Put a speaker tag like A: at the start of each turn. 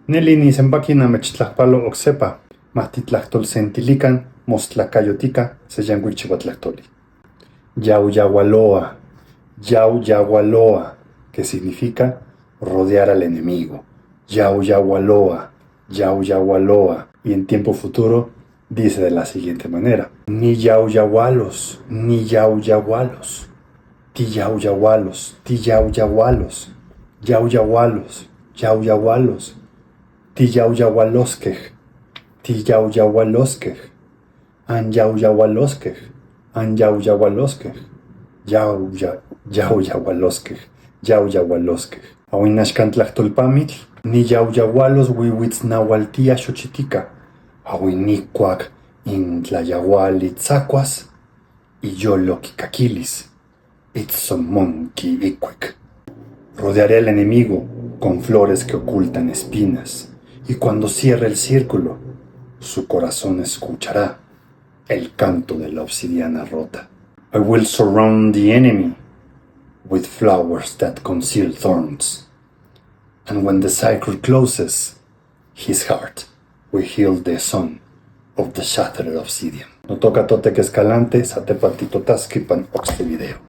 A: Neli nisempaki namechtlajpalo oksepa, mahtitlajtolsentilikan mostlacayotica seyanguichihuatlactoli. Yauyawaloa, yauyawaloa, que significa rodear al enemigo. Yauyawaloa, yauyawaloa. Y en tiempo futuro dice de la siguiente manera: ni yauyawalos, ni yauyawalos, tiyauyawalos, tiyauyawalos, yauyawalos, yauyawalos, tiyauyawaloskej, tiyauyawaloskej, anyauyawaloskej, anyauyawaloskej, yauyawaloskej, yauyawaloskej. Awinashkantlajtolpamitl, ni yauyawalos wiwitznaualtia xochitica, awinikuac intlayawalitzacuas, y yoloquicaquilis, itzomonqui icuic. Rodearé al enemigo con flores que ocultan espinas, y cuando cierre el círculo, su corazón escuchará el canto de la obsidiana rota. I will surround the enemy with flowers that conceal thorns, and when the cycle closes, his heart will heal the son of the shattered obsidian. No toca tote que escalante, satepatito tasquipan oxte video.